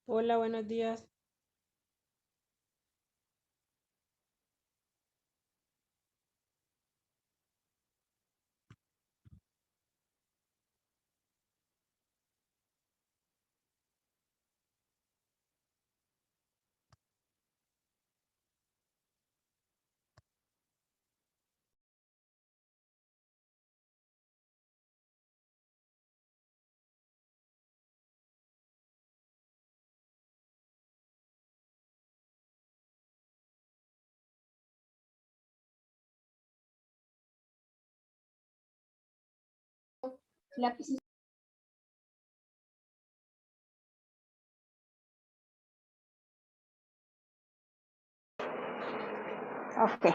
Hola, buenos días. Lápices. Ok.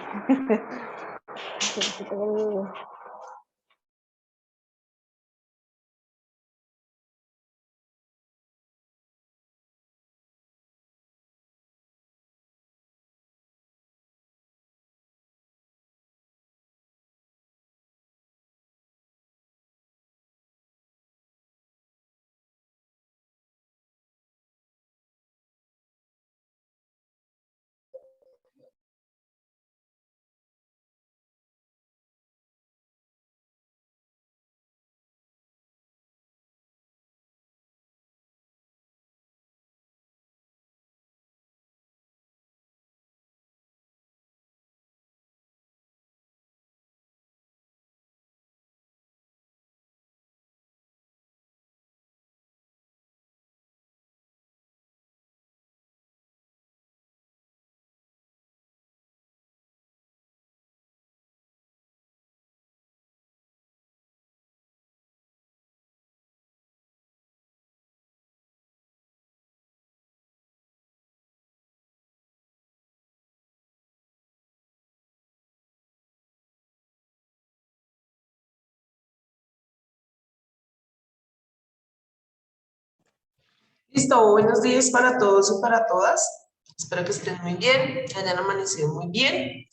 Listo, buenos días para todos y para todas. Espero que estén muy bien, que hayan amanecido muy bien.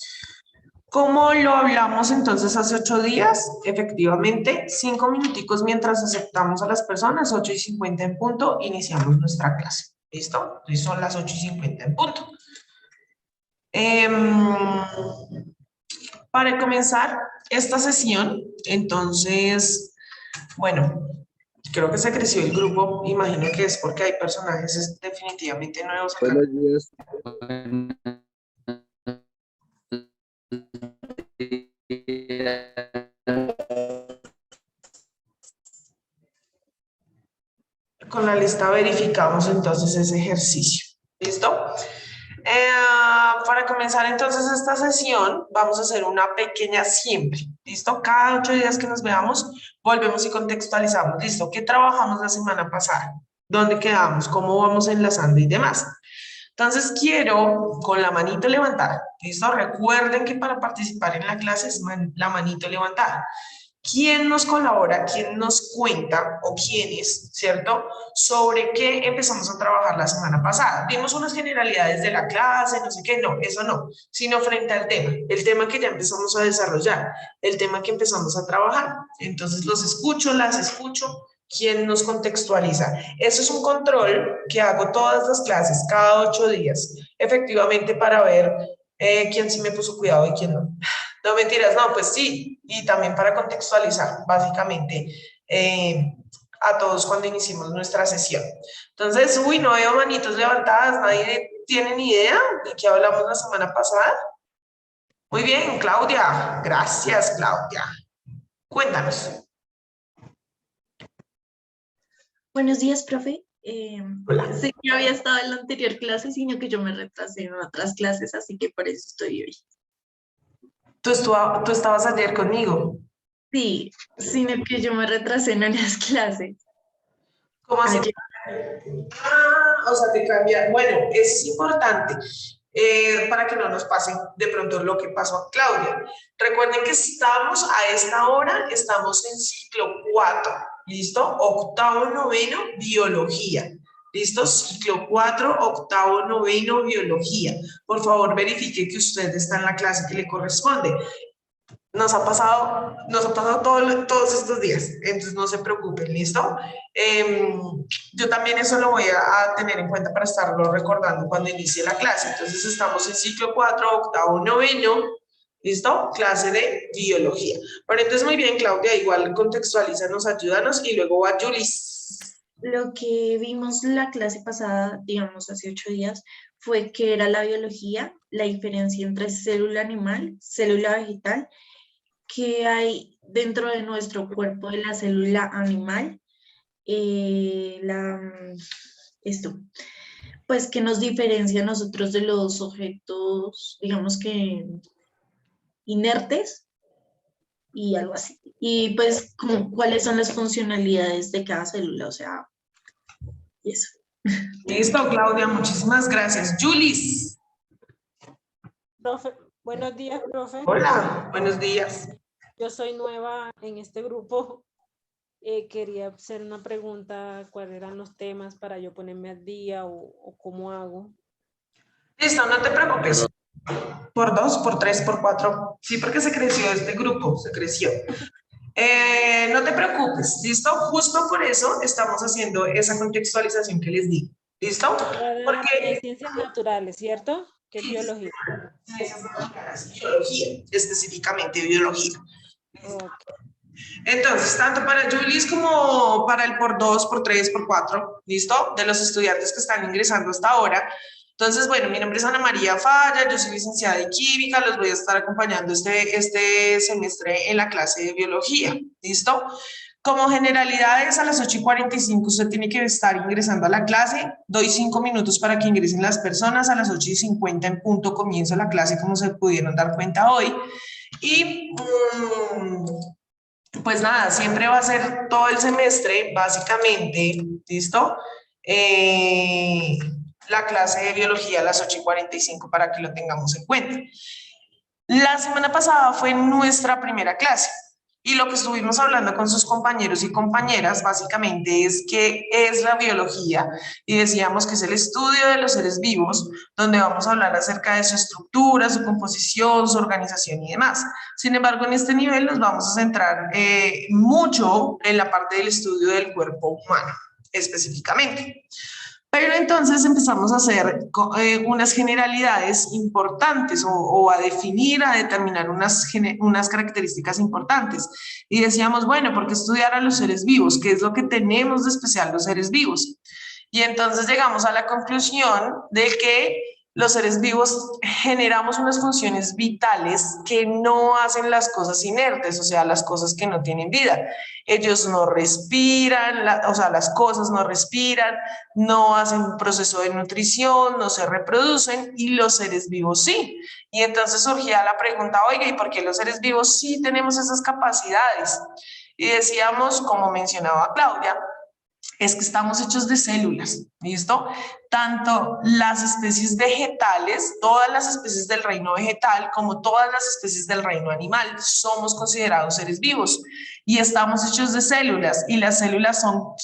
Como lo hablamos entonces hace 8 días, efectivamente, 5 minuticos mientras aceptamos a las personas, 8:50 en punto, iniciamos nuestra clase. ¿Listo? Entonces son las 8:50 en punto. Para comenzar esta sesión, entonces, bueno, creo que se creció el grupo, imagino que es porque hay personajes definitivamente nuevos acá. Buenos días. Con la lista verificamos entonces ese ejercicio. ¿Listo? Para comenzar entonces esta sesión, vamos a hacer una pequeña siempre. ¿Listo? Cada 8 días que nos veamos, volvemos y contextualizamos. ¿Listo? ¿Qué trabajamos la semana pasada? ¿Dónde quedamos? ¿Cómo vamos enlazando y demás? Entonces quiero con la manito levantada. ¿Listo? Recuerden que para participar en la clase es la manito levantada. ¿Quién nos colabora, quién nos cuenta o quiénes, cierto? Sobre qué empezamos a trabajar la semana pasada. Vimos unas generalidades de la clase, no sé qué, no, eso no, sino frente al tema, el tema que ya empezamos a desarrollar, el tema que empezamos a trabajar. Entonces los escucho, las escucho, ¿quién nos contextualiza? Eso es un control que hago todas las clases, cada 8 días, efectivamente para ver quién sí me puso cuidado y quién no. No, mentiras, no, pues sí, y también para contextualizar, básicamente, a todos cuando iniciemos nuestra sesión. Entonces, uy, no veo manitos levantadas, nadie tiene ni idea de qué hablamos la semana pasada. Muy bien, Claudia, gracias, Claudia. Cuéntanos. Buenos días, profe. Hola. Sé que no había estado en la anterior clase, sino que yo me retrasé en otras clases, así que por eso estoy hoy. Tú estabas ayer conmigo. Sí, sino que yo me retrasé en las clases. ¿Cómo así? Ayer. Ah, o sea, te cambian. Bueno, es importante para que no nos pase de pronto lo que pasó a Claudia. Recuerden que estamos a esta hora, estamos en ciclo 4, ¿listo? Octavo, noveno, biología. ¿Listo? Ciclo 4, octavo, noveno, biología. Por favor, verifique que usted está en la clase que le corresponde. Nos ha pasado todos estos días, entonces no se preocupen, ¿listo? Yo también eso lo voy a tener en cuenta para estarlo recordando cuando inicie la clase. Entonces estamos en ciclo 4, octavo, noveno, ¿listo? Clase de biología. Bueno, entonces muy bien, Claudia, igual contextualízanos, ayúdanos y luego va Julis. Lo que vimos la clase pasada, digamos hace 8 días, fue que era la biología, la diferencia entre célula animal, célula vegetal, que hay dentro de nuestro cuerpo de la célula animal, pues que nos diferencia a nosotros de los objetos, digamos que inertes y algo así. Y pues como cuáles son las funcionalidades de cada célula, o sea, y eso. Listo, Claudia, muchísimas gracias. Julis. Profe, buenos días, profe. Hola, buenos días. Yo soy nueva en este grupo. Quería hacer una pregunta, ¿cuáles eran los temas para yo ponerme al día o cómo hago? Listo, no te preocupes. Por 2, por 3, por 4. Sí, porque se creció este grupo, se creció. No te preocupes, ¿listo? Justo por eso estamos haciendo esa contextualización que les di. ¿Listo? Porque Ciencias naturales, ¿cierto? Que es biología. ciencias naturales, biología, específicamente biología. Okay. Entonces, tanto para Julis como para el por 2, por 3, por 4, ¿listo? De los estudiantes que están ingresando hasta ahora. Entonces, bueno, mi nombre es Ana María Falla, yo soy licenciada en química, los voy a estar acompañando este semestre en la clase de biología, ¿listo? Como generalidades, a las 8:45 usted tiene que estar ingresando a la clase. Doy 5 minutos para que ingresen las personas. A las 8:50 en punto comienzo la clase, como se pudieron dar cuenta hoy. Y pues nada, siempre va a ser todo el semestre, básicamente, ¿listo? La clase de biología a las 8:45 para que lo tengamos en cuenta. La semana pasada fue nuestra primera clase y lo que estuvimos hablando con sus compañeros y compañeras básicamente es qué es la biología y decíamos que es el estudio de los seres vivos, donde vamos a hablar acerca de su estructura, su composición, su organización y demás. Sin embargo, en este nivel nos vamos a centrar mucho en la parte del estudio del cuerpo humano, específicamente. Pero entonces empezamos a hacer unas generalidades importantes o a definir, a determinar unas características importantes. Y decíamos, bueno, ¿por qué estudiar a los seres vivos? ¿Qué es lo que tenemos de especial los seres vivos? Y entonces llegamos a la conclusión de que los seres vivos generamos unas funciones vitales que no hacen las cosas inertes, o sea, las cosas que no tienen vida. Ellos no respiran, o sea, las cosas no respiran, no hacen un proceso de nutrición, no se reproducen y los seres vivos sí. Y entonces surgía la pregunta, oiga, ¿y por qué los seres vivos sí tenemos esas capacidades? Y decíamos, como mencionaba Claudia, es que estamos hechos de células, ¿listo? Tanto las especies vegetales, todas las especies del reino vegetal, como todas las especies del reino animal, somos considerados seres vivos y estamos hechos de células, y las células son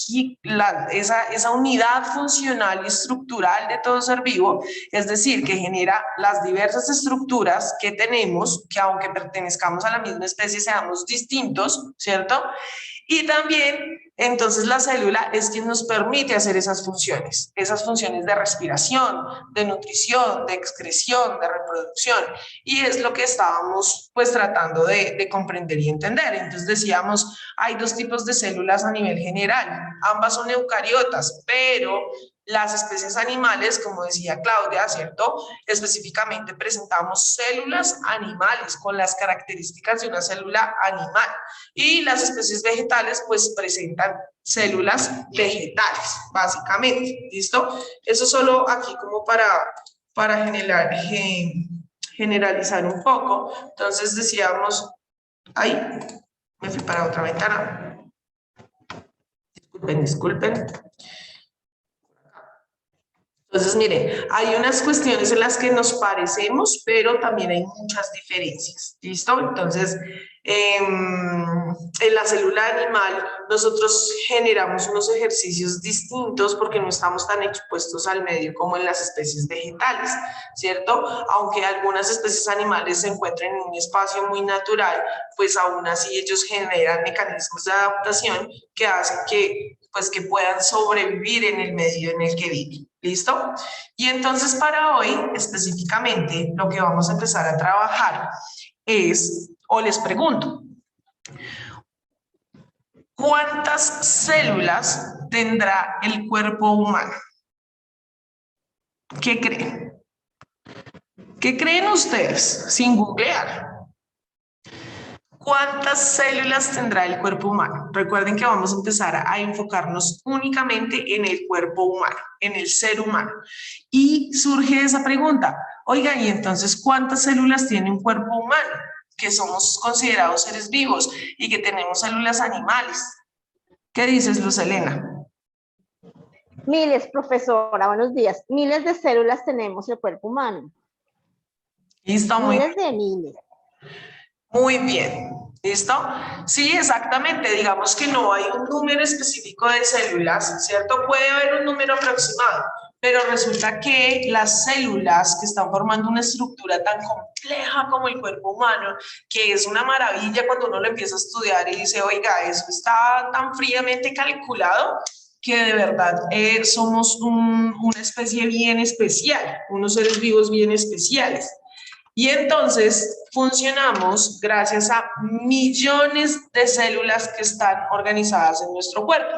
esa unidad funcional y estructural de todo ser vivo, es decir, que genera las diversas estructuras que tenemos, que aunque pertenezcamos a la misma especie, seamos distintos, ¿cierto? Y también, entonces, la célula es quien nos permite hacer esas funciones de respiración, de nutrición, de excreción, de reproducción, y es lo que estábamos pues tratando de comprender y entender. Entonces decíamos, hay dos tipos de células a nivel general, ambas son eucariotas, pero las especies animales, como decía Claudia, ¿cierto? Específicamente presentamos células animales con las características de una célula animal, y las especies vegetales pues presentan células vegetales, básicamente, ¿listo? Eso solo aquí como para generalizar un poco. Entonces decíamos, ahí, me fui para otra ventana. Disculpen. Entonces, mire, hay unas cuestiones en las que nos parecemos, pero también hay muchas diferencias, ¿listo? Entonces, en la célula animal nosotros generamos unos ejercicios distintos porque no estamos tan expuestos al medio como en las especies vegetales, ¿cierto? Aunque algunas especies animales se encuentran en un espacio muy natural, pues aún así ellos generan mecanismos de adaptación que hacen que puedan sobrevivir en el medio en el que viven. ¿Listo? Y entonces para hoy, específicamente, lo que vamos a empezar a trabajar es, o les pregunto, ¿cuántas células tendrá el cuerpo humano? ¿Qué creen? ¿Qué creen ustedes? Sin googlear. ¿Cuántas células tendrá el cuerpo humano? Recuerden que vamos a empezar a enfocarnos únicamente en el cuerpo humano, en el ser humano. Y surge esa pregunta, oiga, ¿y entonces cuántas células tiene un cuerpo humano? Que somos considerados seres vivos y que tenemos células animales. ¿Qué dices, Luz Helena? Miles, profesora, buenos días. Miles de células tenemos el cuerpo humano. Listo, miles de miles. Muy bien, ¿listo? Sí, exactamente, digamos que no hay un número específico de células, ¿cierto? Puede haber un número aproximado, pero resulta que las células que están formando una estructura tan compleja como el cuerpo humano, que es una maravilla cuando uno lo empieza a estudiar y dice, oiga, eso está tan fríamente calculado, que de verdad somos una especie bien especial, unos seres vivos bien especiales. Y entonces funcionamos gracias a millones de células que están organizadas en nuestro cuerpo.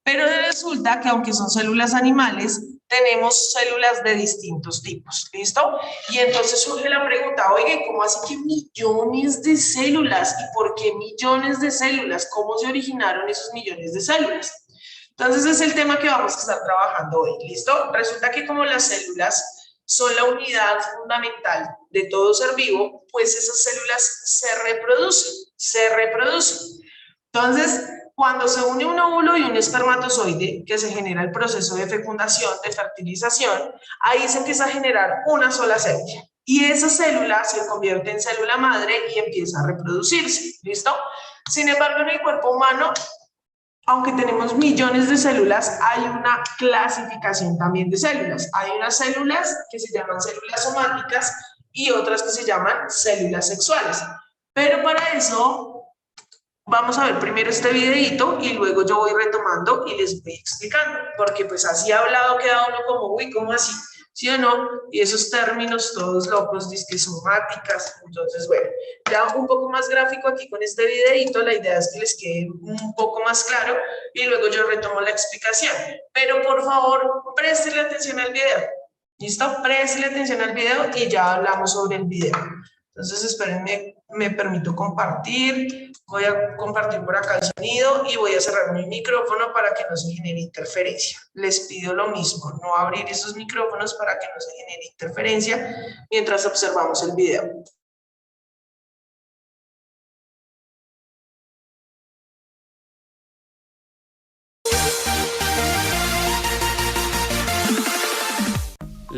Pero resulta que aunque son células animales, tenemos células de distintos tipos, ¿listo? Y entonces surge la pregunta, oye, ¿cómo así que millones de células? ¿Y por qué millones de células? ¿Cómo se originaron esos millones de células? Entonces es el tema que vamos a estar trabajando hoy, ¿listo? Resulta que como las células son la unidad fundamental de todo ser vivo, pues esas células se reproducen. Entonces, cuando se une un óvulo y un espermatozoide, que se genera el proceso de fecundación, de fertilización, ahí se empieza a generar una sola célula. Y esa célula se convierte en célula madre y empieza a reproducirse, ¿listo? Sin embargo, en el cuerpo humano, aunque tenemos millones de células, hay una clasificación también de células. Hay unas células que se llaman células somáticas y otras que se llaman células sexuales. Pero para eso vamos a ver primero este videito y luego yo voy retomando y les voy explicando, porque pues así hablado queda uno como, uy, ¿cómo así? ¿Sí o no? Y esos términos todos locos, disquesomáticas. Entonces, bueno, ya un poco más gráfico aquí con este videito, la idea es que les quede un poco más claro y luego yo retomo la explicación. Pero por favor, préstenle atención al video. ¿Listo? Préstenle atención al video y ya hablamos sobre el video. Entonces, espérenme, me permito compartir. Voy a compartir por acá el sonido y voy a cerrar mi micrófono para que no se genere interferencia. Les pido lo mismo, no abrir esos micrófonos para que no se genere interferencia mientras observamos el video.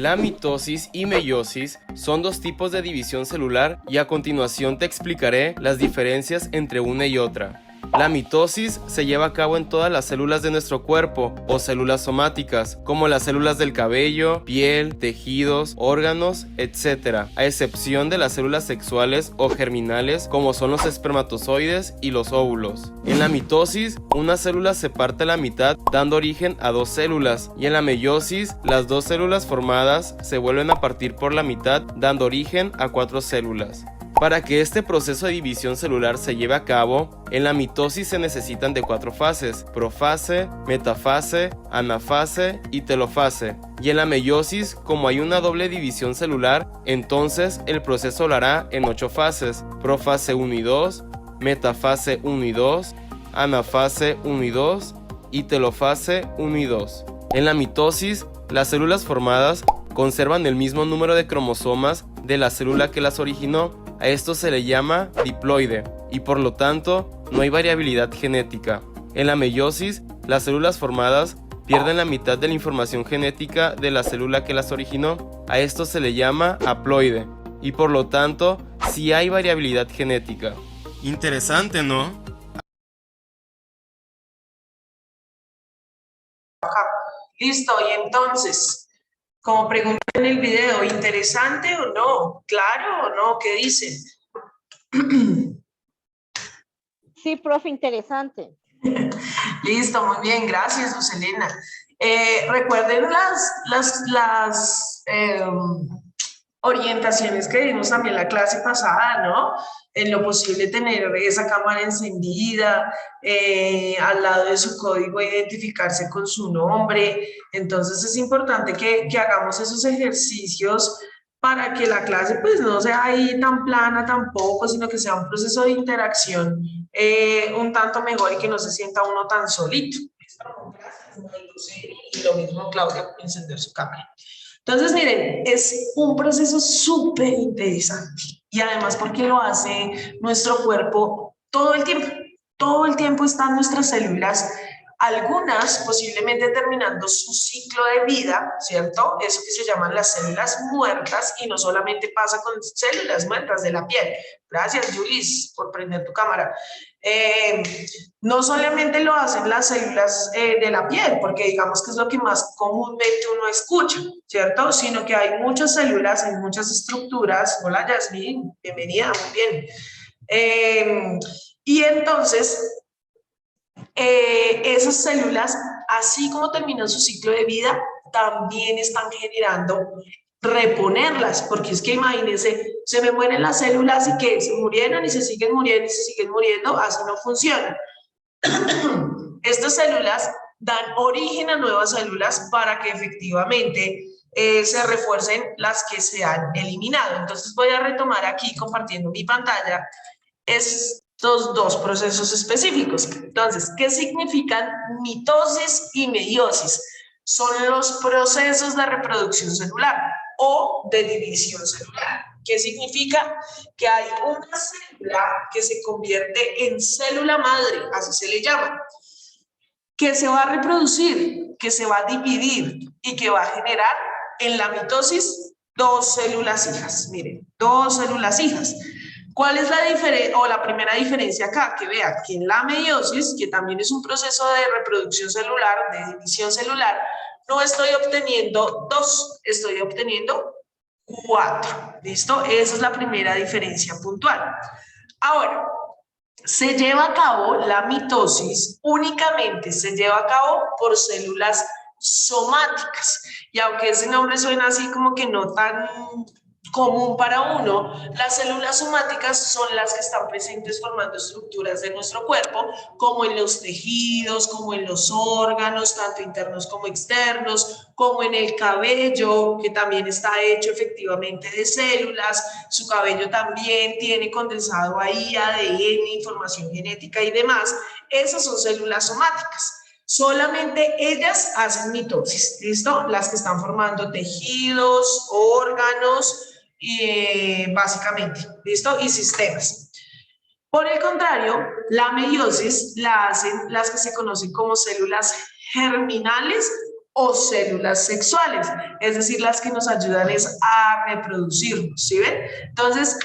La mitosis y meiosis son dos tipos de división celular y a continuación te explicaré las diferencias entre una y otra. La mitosis se lleva a cabo en todas las células de nuestro cuerpo o células somáticas, como las células del cabello, piel, tejidos, órganos, etc., a excepción de las células sexuales o germinales como son los espermatozoides y los óvulos. En la mitosis, una célula se parte a la mitad dando origen a dos células, y en la meiosis, las dos células formadas se vuelven a partir por la mitad dando origen a 4 células. Para que este proceso de división celular se lleve a cabo, en la mitosis se necesitan de 4 fases: profase, metafase, anafase y telofase. Y en la meiosis, como hay una doble división celular, entonces el proceso lo hará en 8 fases: profase 1 y 2, metafase 1 y 2, anafase 1 y 2 y telofase 1 y 2. En la mitosis, las células formadas conservan el mismo número de cromosomas de la célula que las originó. A esto se le llama diploide y por lo tanto no hay variabilidad genética. En la meiosis, las células formadas pierden la mitad de la información genética de la célula que las originó. A esto se le llama haploide y por lo tanto sí hay variabilidad genética. Interesante, ¿no? Listo, y entonces, como preguntan en el video, ¿interesante o no? ¿Claro o no? ¿Qué dicen? Sí, profe, interesante. Listo, muy bien, gracias, Luz Elena. Recuerden las orientaciones que dimos también la clase pasada, ¿no? En lo posible tener esa cámara encendida, al lado de su código identificarse con su nombre. Entonces es importante que hagamos esos ejercicios para que la clase pues no sea ahí tan plana tampoco, sino que sea un proceso de interacción un tanto mejor y que no se sienta uno tan solito. Y lo mismo Claudia, encender su cámara. Entonces, miren, es un proceso súper interesante y además porque lo hace nuestro cuerpo todo el tiempo están nuestras células, algunas posiblemente terminando su ciclo de vida, ¿cierto? Eso que se llaman las células muertas y no solamente pasa con células muertas de la piel. Gracias, Julis, por prender tu cámara. No solamente lo hacen las células de la piel, porque digamos que es lo que más comúnmente uno escucha, ¿cierto? Sino que hay muchas células, hay muchas estructuras. Hola, Yasmin, bienvenida, muy bien. Y entonces, esas células, así como terminan su ciclo de vida, también están generando reponerlas, porque es que imagínense, se me mueren las células y que se murieron y se siguen muriendo y se siguen muriendo, así no funciona. Estas células dan origen a nuevas células para que efectivamente se refuercen las que se han eliminado. Entonces voy a retomar aquí compartiendo mi pantalla estos dos procesos específicos. Entonces, ¿qué significan mitosis y meiosis? Son los procesos de reproducción celular o de división celular. ¿Qué significa? Que hay una célula que se convierte en célula madre, así se le llama, que se va a reproducir, que se va a dividir y que va a generar en la mitosis 2 células hijas. Miren, 2 células hijas. ¿Cuál es la diferencia o la primera diferencia acá? Que vean que en la meiosis, que también es un proceso de reproducción celular, de división celular, no estoy obteniendo 2, estoy obteniendo 4. ¿Listo? Esa es la primera diferencia puntual. Ahora, se lleva a cabo la mitosis, únicamente se lleva a cabo por células somáticas. Y aunque ese nombre suena así como que no tan común para uno, las células somáticas son las que están presentes formando estructuras de nuestro cuerpo, como en los tejidos, como en los órganos, tanto internos como externos, como en el cabello, que también está hecho efectivamente de células. Su cabello también tiene condensado ahí ADN, información genética y demás. Esas son células somáticas. Solamente ellas hacen mitosis, ¿listo? Las que están formando tejidos, órganos, básicamente, ¿listo? Y sistemas. Por el contrario, la meiosis la hacen las que se conocen como células germinales o células sexuales, es decir, las que nos ayudan es a reproducirnos, ¿sí ven? Entonces,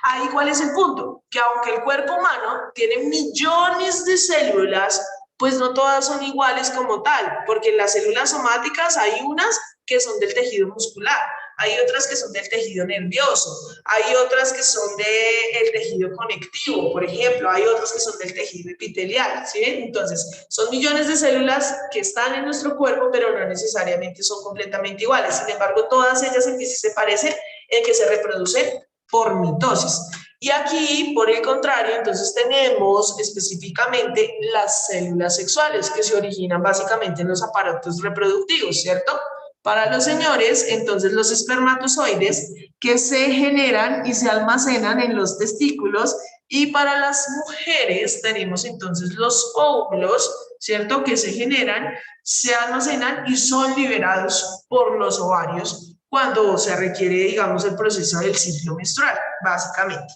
ahí ¿cuál es el punto? Que aunque el cuerpo humano tiene millones de células, pues no todas son iguales como tal, porque en las células somáticas hay unas que son del tejido muscular, hay otras que son del tejido nervioso, hay otras que son del tejido conectivo, por ejemplo, hay otras que son del tejido epitelial, ¿sí ven? Entonces, son millones de células que están en nuestro cuerpo, pero no necesariamente son completamente iguales. Sin embargo, todas ellas en que sí se parecen, en que se reproducen por mitosis. Y aquí, por el contrario, entonces tenemos específicamente las células sexuales que se originan básicamente en los aparatos reproductivos, ¿cierto? Para los señores, entonces los espermatozoides que se generan y se almacenan en los testículos, y para las mujeres tenemos entonces los óvulos, ¿cierto? Que se generan, se almacenan y son liberados por los ovarios cuando se requiere, digamos, el proceso del ciclo menstrual, básicamente.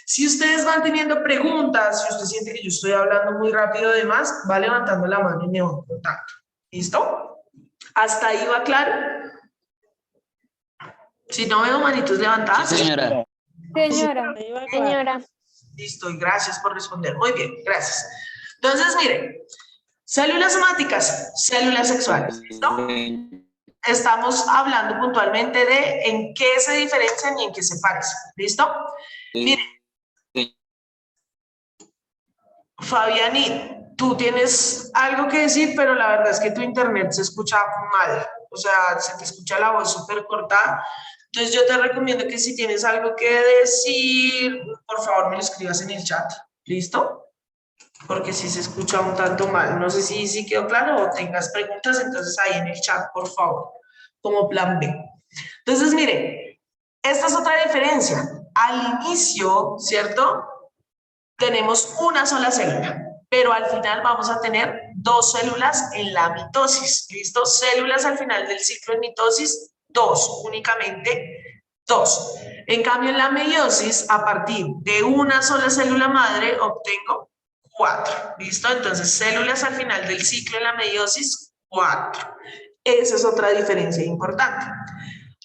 Si ustedes van teniendo preguntas, si usted siente que yo estoy hablando muy rápido de más, va levantando la mano y me voy contando. ¿Listo? ¿Hasta ahí va claro? Si no veo manitos levantadas. Sí, señora. Señora, Ahí va, señora. Listo, y gracias por responder. Muy bien, gracias. Entonces, miren, células somáticas, células sexuales, ¿listo? Estamos hablando puntualmente de en qué se diferencian y en qué se parecen, ¿listo? Miren, Fabiani, tú tienes algo que decir, pero la verdad es que tu internet se escucha mal, o sea, se te escucha la voz súper cortada. Entonces yo te recomiendo que si tienes algo que decir, por favor me lo escribas en el chat, ¿listo? Porque si se escucha un tanto mal, no sé si quedó claro o tengas preguntas, entonces ahí en el chat, por favor, como plan B. Entonces, mire, esta es otra diferencia. Al inicio, ¿cierto? Tenemos una sola célula, pero al final vamos a tener dos células en la mitosis, ¿listo? Células al final del ciclo en mitosis, dos, únicamente dos. En cambio, en la meiosis, a partir de una sola célula madre, obtengo 4, ¿listo? Entonces, células al final del ciclo en la meiosis, 4. Esa es otra diferencia importante.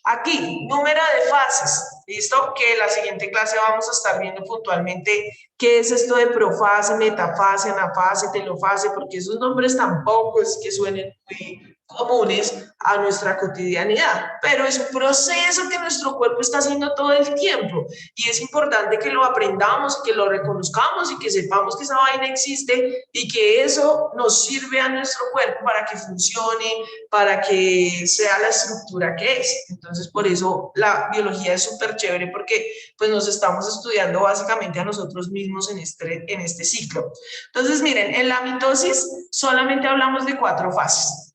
Aquí, número de fases, ¿listo? Que en la siguiente clase vamos a estar viendo puntualmente qué es esto de profase, metafase, anafase, telofase, porque esos nombres tampoco es que suenen muy comunes a nuestra cotidianidad, pero es un proceso que nuestro cuerpo está haciendo todo el tiempo y es importante que lo aprendamos, que lo reconozcamos y que sepamos que esa vaina existe y que eso nos sirve a nuestro cuerpo para que funcione, para que sea la estructura que es. Entonces, por eso la biología es súper chévere porque pues nos estamos estudiando básicamente a nosotros mismos en este ciclo. Entonces, miren, en la mitosis solamente hablamos de 4 fases.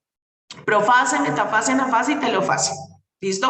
Profase, metafase, anafase y telofase. ¿Listo?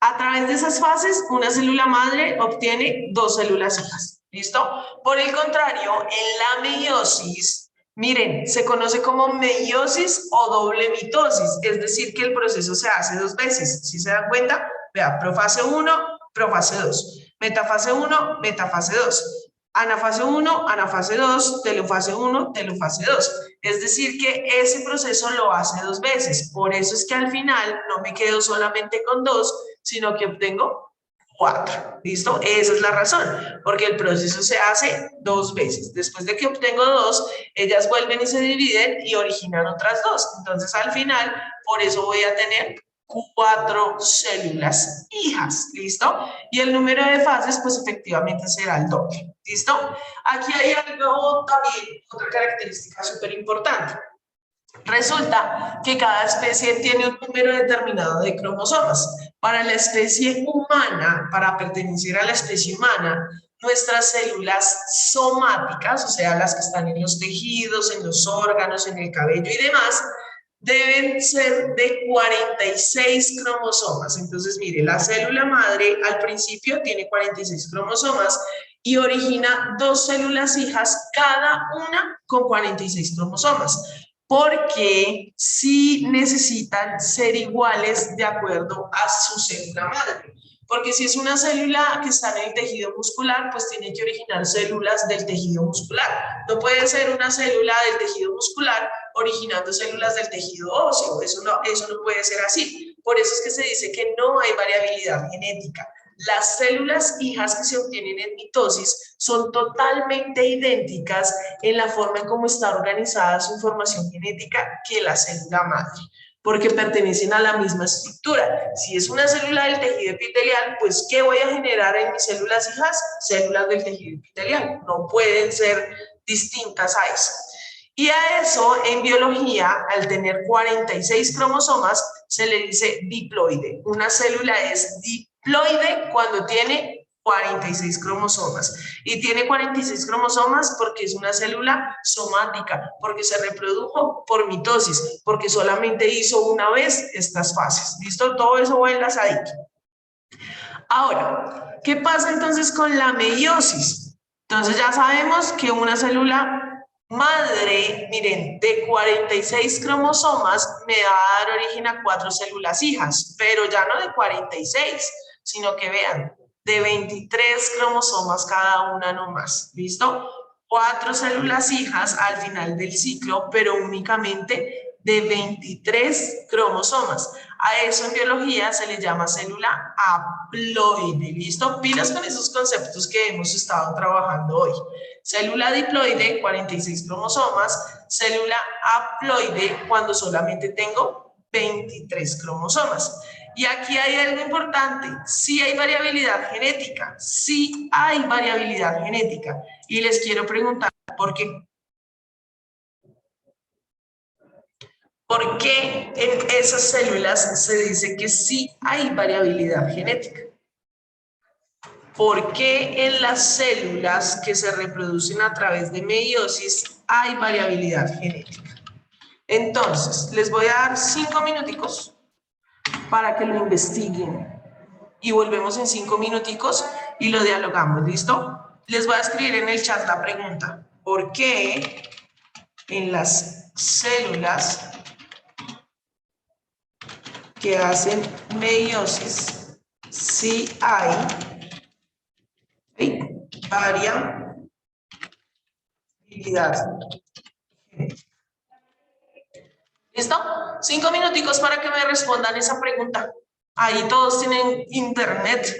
A través de esas fases, una célula madre obtiene 2 células hijas. ¿Listo? Por el contrario, en la meiosis, miren, se conoce como meiosis o doble mitosis, es decir, que el proceso se hace 2 veces. ¿Sí se dan cuenta? Vea, profase 1, profase 2. Metafase 1, metafase 2. Anafase 1, anafase 2, telofase 1, telofase 2. Es decir, que ese proceso lo hace 2 veces. Por eso es que al final no me quedo solamente con 2, sino que obtengo 4. ¿Listo? Esa es la razón, porque el proceso se hace 2 veces. Después de que obtengo 2, ellas vuelven y se dividen y originan otras 2. Entonces, al final, por eso voy a tener 4 células hijas, ¿listo? Y el número de fases, pues efectivamente será el doble, ¿listo? Aquí hay algo también, otra característica súper importante. Resulta que cada especie tiene un número determinado de cromosomas. Para la especie humana, para pertenecer a la especie humana, nuestras células somáticas, o sea, las que están en los tejidos, en los órganos, en el cabello y demás, deben ser de 46 cromosomas. Entonces, mire, la célula madre al principio tiene 46 cromosomas y origina 2 células hijas, cada una con 46 cromosomas, porque sí necesitan ser iguales de acuerdo a su célula madre. Porque si es una célula que está en el tejido muscular, pues tiene que originar células del tejido muscular. No puede ser una célula del tejido muscular originando células del tejido óseo. Eso no puede ser así. Por eso es que se dice que no hay variabilidad genética. Las células hijas que se obtienen en mitosis son totalmente idénticas en la forma en cómo está organizada su información genética que la célula madre, porque pertenecen a la misma estructura. Si es una célula del tejido epitelial, pues ¿qué voy a generar en mis células hijas? Células del tejido epitelial. No pueden ser distintas a eso. Y a eso, en biología, al tener 46 cromosomas, se le dice diploide. Una célula es diploide cuando tiene 46 cromosomas. Y tiene 46 cromosomas porque es una célula somática, porque se reprodujo por mitosis, porque solamente hizo una vez estas fases. ¿Listo? Todo eso va enlazadito. Ahora, ¿qué pasa entonces con la meiosis? Entonces ya sabemos que una célula madre, miren, de 46 cromosomas me va a dar origen a 4 células hijas, pero ya no de 46, sino que vean, de 23 cromosomas cada una nomás, ¿listo? 4 células hijas al final del ciclo, pero únicamente de 23 cromosomas. A eso en biología se le llama célula haploide, ¿listo? Pilas con esos conceptos que hemos estado trabajando hoy. Célula diploide, 46 cromosomas. Célula haploide, cuando solamente tengo 23 cromosomas. Y aquí hay algo importante. Sí hay variabilidad genética. Sí hay variabilidad genética. Y les quiero preguntar, ¿por qué? ¿Por qué en esas células se dice que sí hay variabilidad genética? ¿Por qué en las células que se reproducen a través de meiosis hay variabilidad genética? Entonces, les voy a dar 5 minuticos para que lo investiguen y volvemos en 5 minuticos y lo dialogamos, ¿listo? Les voy a escribir en el chat la pregunta. ¿Por qué en las células que hacen meiosis sí hay variabilidad? ¿Listo? 5 minuticos para que me respondan esa pregunta. Ahí todos tienen internet,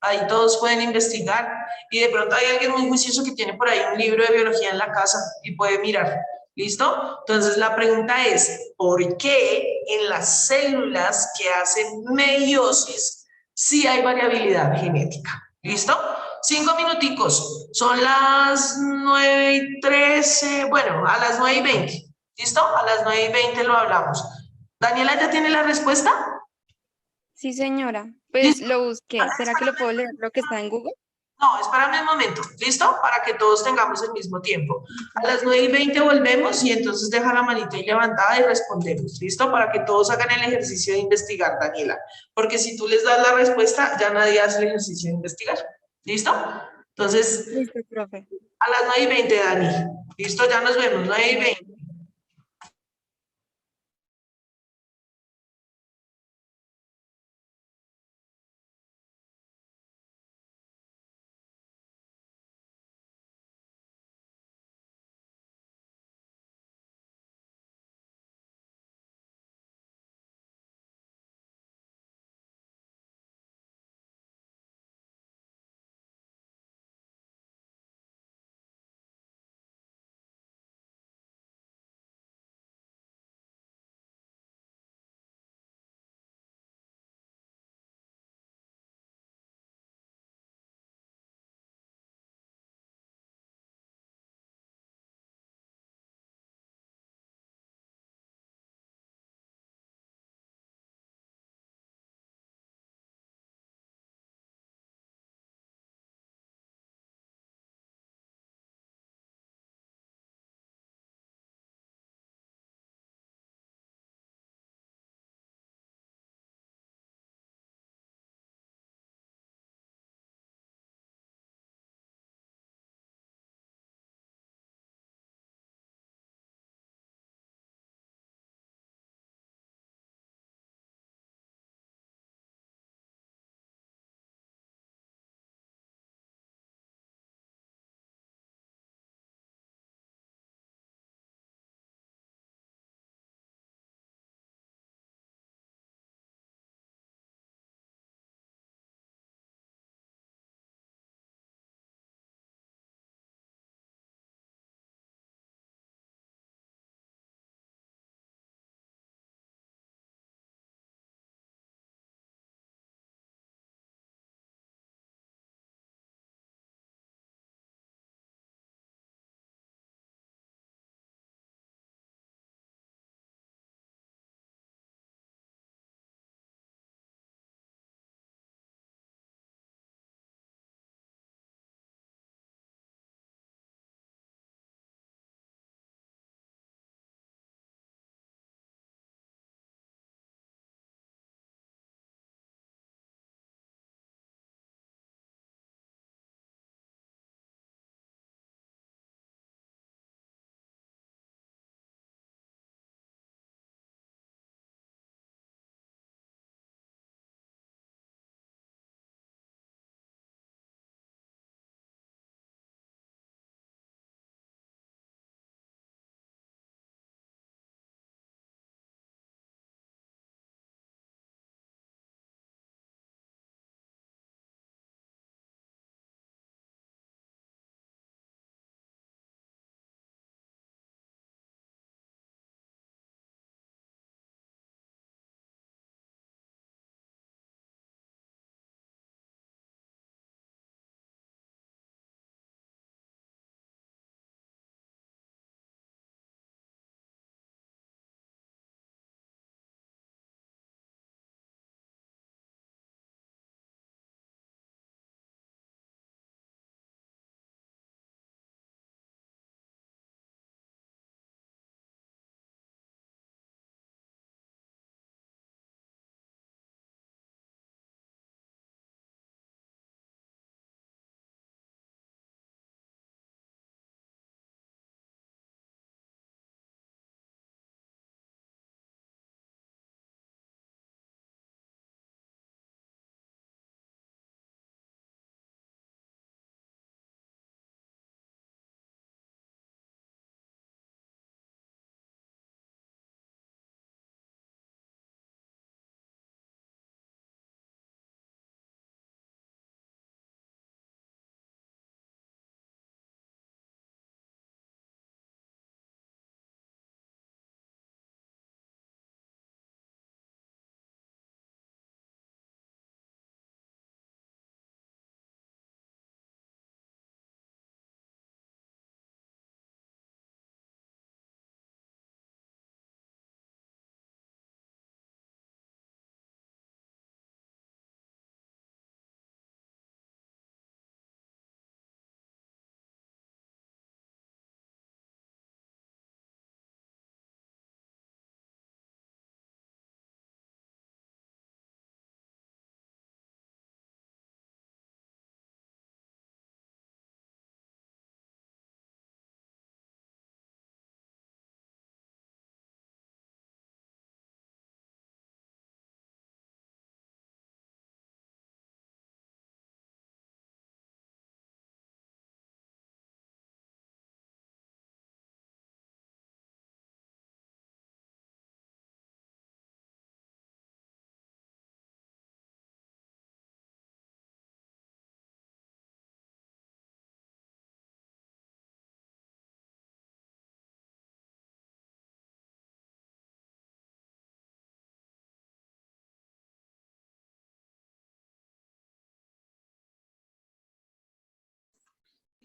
ahí todos pueden investigar y de pronto hay alguien muy juicioso que tiene por ahí un libro de biología en la casa y puede mirar. ¿Listo? Entonces la pregunta es, ¿por qué en las células que hacen meiosis sí hay variabilidad genética? ¿Listo? 5 minuticos. Son las 9:13, bueno, a las 9:20. ¿Listo? A las 9:20 lo hablamos. ¿Daniela ya tiene la respuesta? Sí, señora. Pues ¿Listo? lo busqué. ¿Será que lo puedo leer lo que está en Google? No, espérame un momento. ¿Listo? Para que todos tengamos el mismo tiempo. A las 9:20 volvemos y entonces deja la manita ahí levantada y respondemos. ¿Listo? Para que todos hagan el ejercicio de investigar, Daniela. Porque si tú les das la respuesta, ya nadie hace el ejercicio de investigar. ¿Listo? Entonces, Listo, profe. a las 9:20, Dani. ¿Listo? Ya nos vemos, 9:20.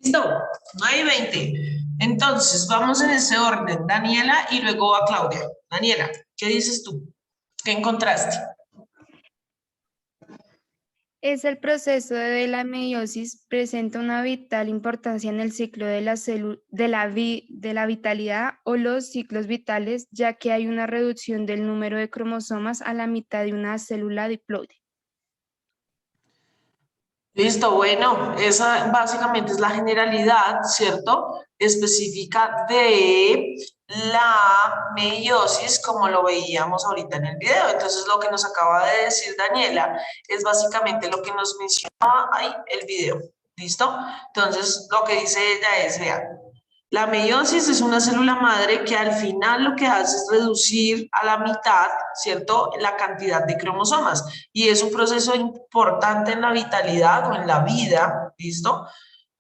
¿Listo? 9:20. Entonces, vamos en ese orden. Daniela y luego a Claudia. Daniela, ¿qué dices tú? ¿Qué encontraste? Es el proceso de la meiosis, presenta una vital importancia en el ciclo de la vitalidad o los ciclos vitales, ya que hay una reducción del número de cromosomas a la mitad de una célula diploide. Listo, bueno, esa básicamente es la generalidad, ¿cierto? Específica de la meiosis, como lo veíamos ahorita en el video. Entonces, lo que nos acaba de decir Daniela es básicamente lo que nos mencionaba ahí el video, ¿listo? Entonces, lo que dice ella es, vean, la meiosis es una célula madre que al final lo que hace es reducir a la mitad, ¿cierto?, la cantidad de cromosomas. Y es un proceso importante en la vitalidad o en la vida, ¿listo?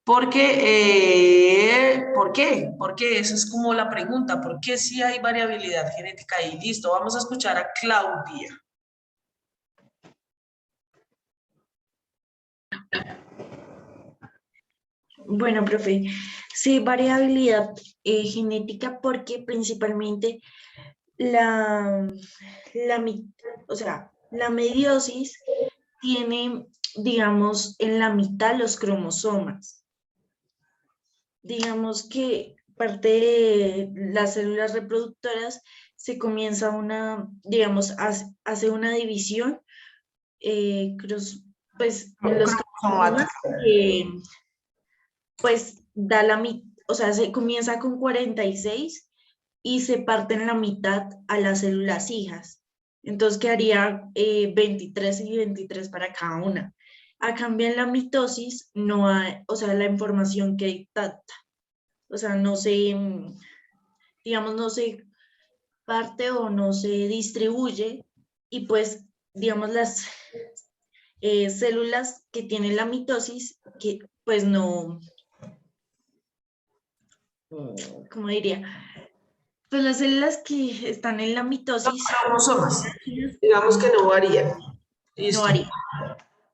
Porque, ¿por qué? Porque esa es como la pregunta. ¿Por qué sí hay variabilidad genética ahí? Listo, vamos a escuchar a Claudia. Bueno, profe, sí, variabilidad genética porque principalmente la, o sea, la meiosis tiene, digamos, en la mitad los cromosomas. Digamos que parte de las células reproductoras se comienza digamos, hace una división, pues los cromosomas, pues da la mitad, o sea, se comienza con 46 y se parten la mitad a las células hijas. Entonces quedaría 23 y 23 para cada una. A cambio en la mitosis no hay, o sea, la información que hay intacta. O sea, no se, digamos, no se parte o no se distribuye y pues, digamos, las células que tienen la mitosis, que pues no, ¿cómo diría? Pues las células que están en la mitosis Los cromosomas, digamos que no varían. Listo. no harían.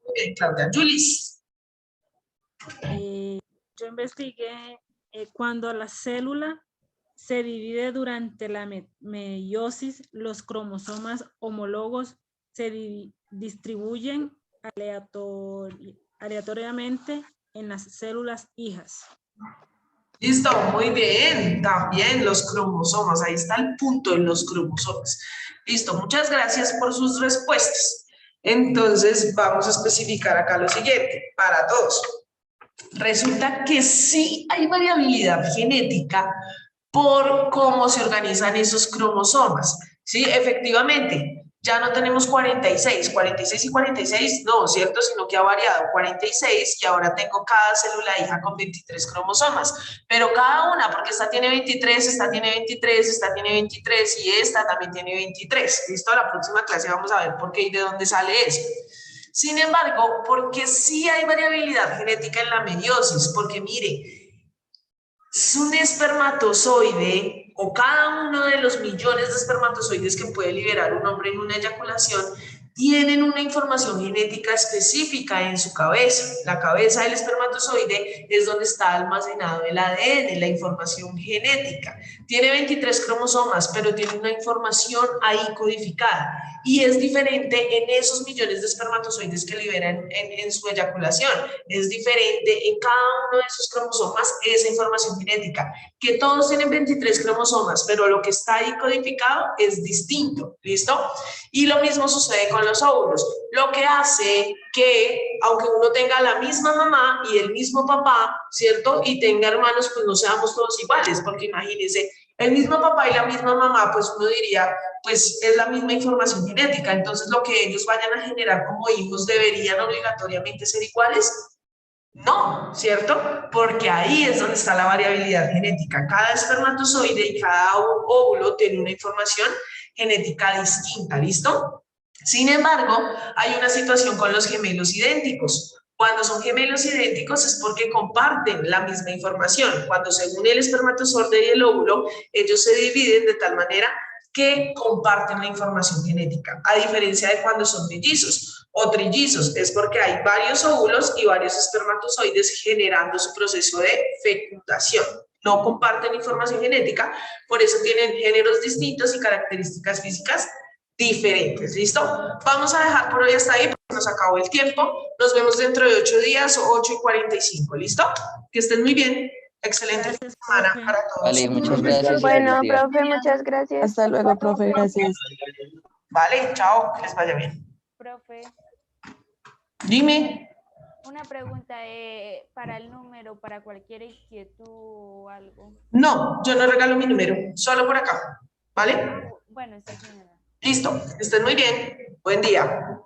Muy bien, Claudia. Julis. Yo investigué cuando la célula se divide durante la meiosis, los cromosomas homólogos se distribuyen aleatoriamente en las células hijas. Listo, muy bien. También los cromosomas. Ahí está el punto en los cromosomas. Listo, muchas gracias por sus respuestas. Entonces, vamos a especificar acá lo siguiente para todos. Resulta que sí hay variabilidad genética por cómo se organizan esos cromosomas. Sí, efectivamente, ya no tenemos 46 y 46, no, ¿cierto? Sino que ha variado 46 y ahora tengo cada célula hija con 23 cromosomas, pero cada una, porque esta tiene 23, esta tiene 23, esta tiene 23 y esta también tiene 23. ¿Listo? La próxima clase vamos a ver por qué y de dónde sale eso. Sin embargo, porque sí hay variabilidad genética en la meiosis, porque mire, es un espermatozoide o cada uno de los millones de espermatozoides que puede liberar un hombre en una eyaculación tienen una información genética específica en su cabeza. La cabeza del espermatozoide es donde está almacenado el ADN, la información genética. Tiene 23 cromosomas, pero tiene una información ahí codificada y es diferente en esos millones de espermatozoides que liberan en su eyaculación. Es diferente en cada uno de esos cromosomas esa información genética, que todos tienen 23 cromosomas, pero lo que está ahí codificado es distinto, ¿listo? Y lo mismo sucede con los óvulos, lo que hace que, aunque uno tenga la misma mamá y el mismo papá, ¿cierto? Y tenga hermanos, pues no seamos todos iguales, porque imagínense, el mismo papá y la misma mamá, pues uno diría, pues es la misma información genética, entonces lo que ellos vayan a generar como hijos deberían obligatoriamente ser iguales. No, ¿cierto? Porque ahí es donde está la variabilidad genética. Cada espermatozoide y cada óvulo tiene una información genética distinta, ¿listo? Sin embargo, hay una situación con los gemelos idénticos. Cuando son gemelos idénticos es porque comparten la misma información. Cuando se une el espermatozoide y el óvulo, ellos se dividen de tal manera que comparten la información genética, a diferencia de cuando son mellizos o trillizos, es porque hay varios óvulos y varios espermatozoides generando su proceso de fecundación. No comparten información genética, por eso tienen géneros distintos y características físicas diferentes. ¿Listo? Vamos a dejar por hoy hasta ahí porque nos acabó el tiempo. Nos vemos dentro de 8 días, 8:45. ¿Listo? Que estén muy bien. Excelente fin de semana para todos. Vale, muchas gracias. y Bueno, feliz día. profe, muchas gracias. Hasta luego, profe, gracias. Vale, chao, que les vaya bien. Profe, Dime. una pregunta para el número, para cualquier inquietud o algo. No, yo no regalo mi número, solo por acá. ¿Vale? Bueno, está bien. Listo, que estén muy bien. Buen día.